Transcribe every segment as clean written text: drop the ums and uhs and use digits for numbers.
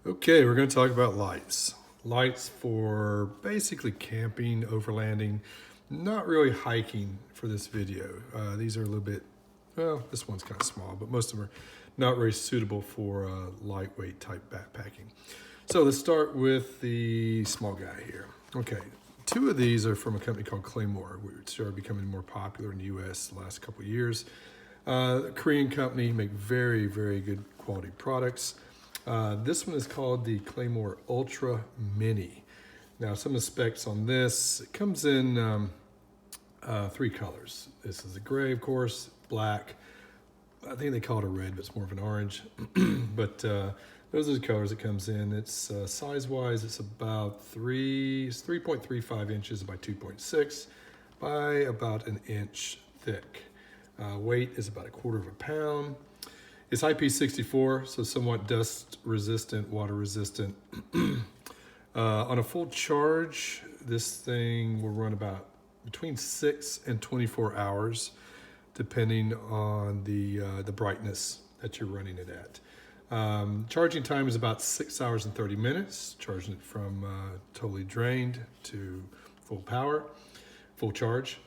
Okay, we're going to talk about lights. Lights for basically camping, overlanding, not really hiking for this video. These are a little bit, well, this one's kind of small, but most of them are not very suitable for lightweight type backpacking. So let's start with the small guy here. Okay, two of these are from a company called Claymore, which are becoming more popular in the US the last couple of years. A Korean company, make very, very good quality products. This one is called the Claymore Ultra Mini. Now, some of the specs on this, it comes in three colors. This is a gray, of course, black. I think they call it a red, but it's more of an orange. But those are the colors it comes in. It's size-wise, it's about 3.35 inches by 2.6 by about an inch thick. Weight is about 1/4 pound. It's IP64, so somewhat dust resistant, water resistant. On a full charge, this thing will run about between 6 and 24 hours, depending on the brightness that you're running it at. Charging time is about 6 hours and 30 minutes, charging it from totally drained to full power, full charge.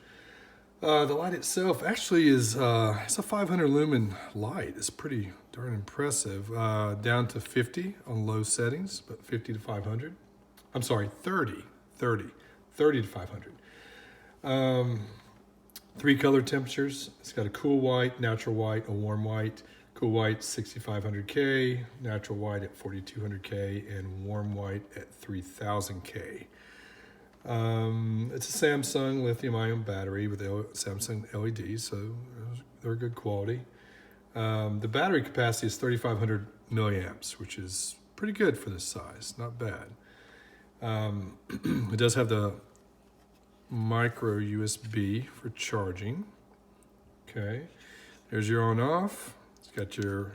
The light itself actually is it's a 500 lumen light. It's pretty darn impressive. Down to 50 on low settings, but 50 to 500. I'm sorry, 30 to 500. Three color temperatures. It's got a cool white, natural white, a warm white. Cool white 6500K, natural white at 4200K, and warm white at 3000K. It's a Samsung lithium-ion battery with Samsung LEDs, so they're good quality. The battery capacity is 3,500 milliamps, which is pretty good for this size, not bad. It does have the micro USB for charging. Okay, there's your on-off. It's got your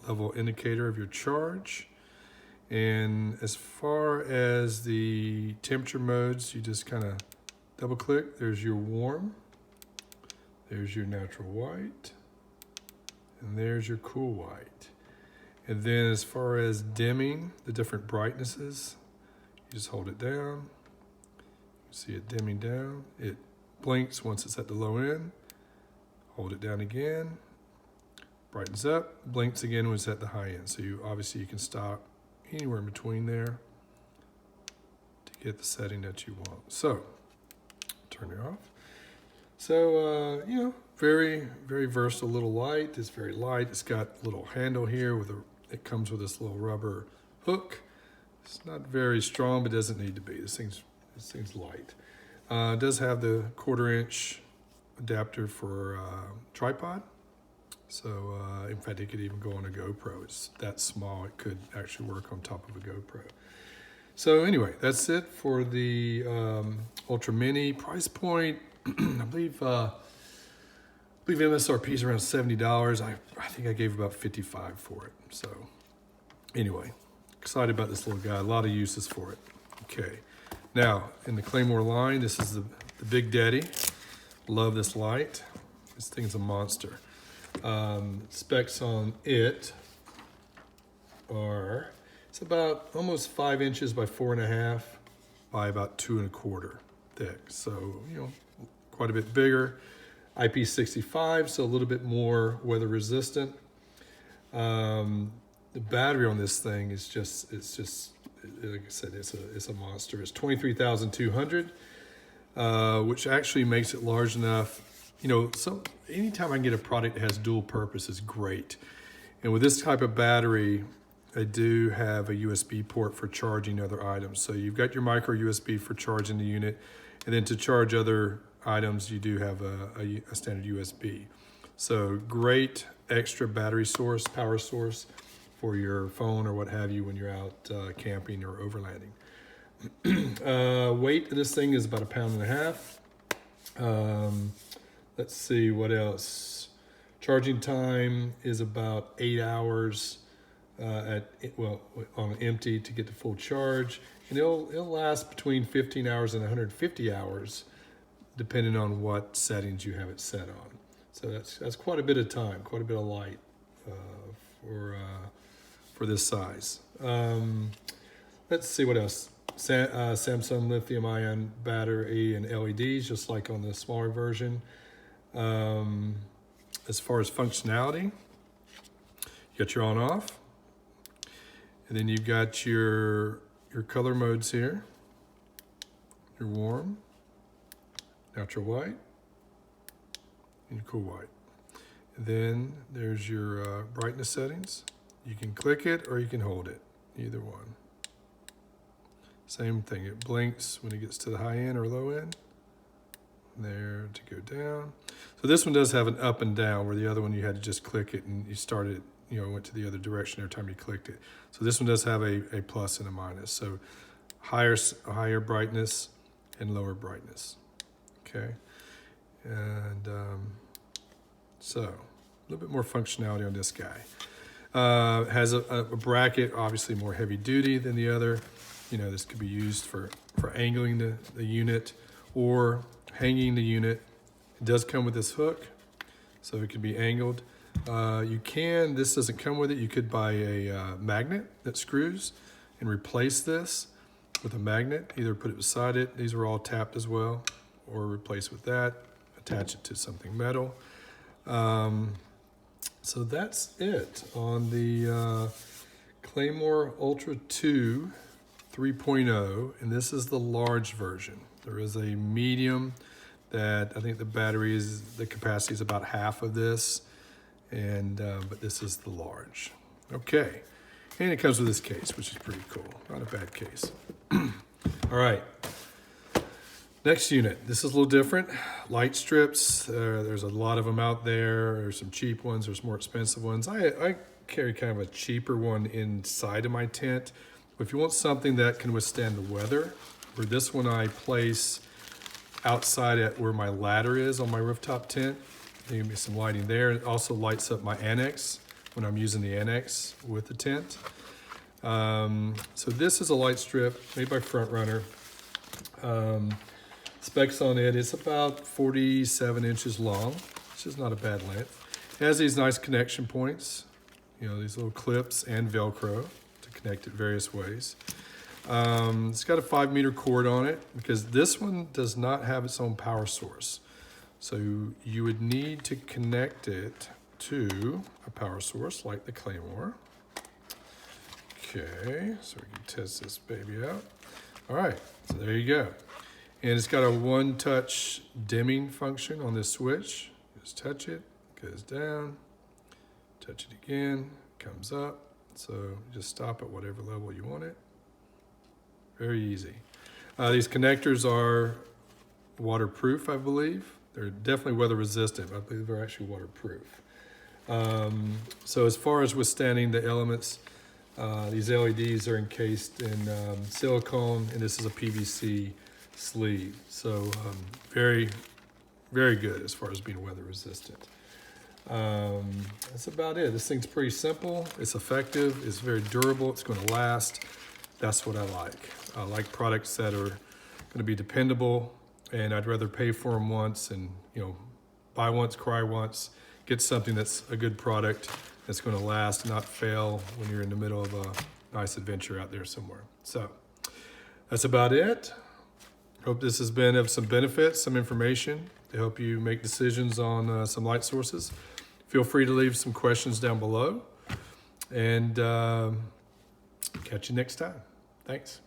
level indicator of your charge. And as far as the temperature modes, you just kind of double click. There's your warm, there's your natural white, and there's your cool white. And then as far as dimming the different brightnesses, you just hold it down. You see it dimming down. It blinks once it's at the low end. Hold it down again. Brightens up, blinks again when it's at the high end. So you can stop anywhere in between there to get the setting that you want. So, turn it off. So, very, very versatile little light. It's very light. It's got a little handle here it comes with this little rubber hook. It's not very strong, but doesn't need to be. This thing's light. It does have the 1/4 inch adapter for tripod. So, in fact, it could even go on a GoPro. It's that small, it could actually work on top of a GoPro. So anyway, that's it for the Ultra Mini. Price point, I believe MSRP is around $70. I think I gave about $55 for it. So anyway, excited about this little guy. A lot of uses for it. Okay, now in the Claymore line, this is the Big Daddy. Love this light. This thing's a monster. Specs on it are, it's about almost 5 inches by 4.5 by about 2 1/4 thick. So, quite a bit bigger. IP65, so a little bit more weather resistant. The battery on this thing is just, like I said, it's a monster. It's 23,200, which actually makes it large enough. So anytime I can get a product that has dual purpose is great. And with this type of battery, I do have a USB port for charging other items. So you've got your micro USB for charging the unit, and then to charge other items, you do have a standard USB. So great extra battery source, power source for your phone or what have you when you're out camping or overlanding. Weight of this thing is about 1.5 pounds. Let's see what else. Charging time is about 8 hours on empty to get to full charge, and it'll last between 15 hours and 150 hours, depending on what settings you have it set on. So that's quite a bit of time, quite a bit of light for for this size. Let's see what else. Samsung lithium ion battery and LEDs, just like on the smaller version. As far as functionality, you got your on off, and then you've got your color modes here. Your warm, natural white, and your cool white. And then there's your brightness settings. You can click it or you can hold it, either one. Same thing, it blinks when it gets to the high end or low end. There to go down. So this one does have an up and down, where the other one you had to just click it and you started, went to the other direction every time you clicked it. So this one does have a plus and a minus. So higher brightness and lower brightness. Okay. And so a little bit more functionality on this guy. Has a bracket, obviously more heavy duty than the other. This could be used for angling the unit or hanging the unit. It does come with this hook, so it can be angled. This doesn't come with it. You could buy a magnet that screws and replace this with a magnet. Either put it beside it. These are all tapped as well, or replace with that. Attach it to something metal. So that's it on the Claymore Ultra II 3.0, and this is the large version. There is a medium that I think the capacity is about half of this, and but this is the large. Okay, and it comes with this case, which is pretty cool. Not a bad case. All right. Next unit, this is a little different. Light strips, there's a lot of them out there. There's some cheap ones, there's more expensive ones. I carry kind of a cheaper one inside of my tent. If you want something that can withstand the weather, for this one I place outside at where my ladder is on my rooftop tent. There can be some lighting there. It also lights up my annex when I'm using the annex with the tent. So this is a light strip made by Front Runner. Specs on it, it's about 47 inches long, which is not a bad length. It has these nice connection points, these little clips and Velcro to connect it various ways. It's got a 5-meter cord on it because this one does not have its own power source. So you would need to connect it to a power source like the Claymore. Okay, so we can test this baby out. All right, so there you go. And it's got a one-touch dimming function on this switch. Just touch it, goes down, touch it again, comes up. So just stop at whatever level you want it. Very easy. These connectors are waterproof, I believe. They're definitely weather resistant, but I believe they're actually waterproof. So as far as withstanding the elements, these LEDs are encased in silicone, and this is a PVC sleeve. So very, very good as far as being weather resistant. That's about it. This thing's pretty simple. It's effective. It's very durable. It's going to last. That's what I like. I like products that are going to be dependable, and I'd rather pay for them once and, buy once, cry once, get something that's a good product that's going to last, not fail when you're in the middle of a nice adventure out there somewhere. So that's about it. Hope this has been of some benefit, some information to help you make decisions on some light sources. Feel free to leave some questions down below, and catch you next time. Thanks.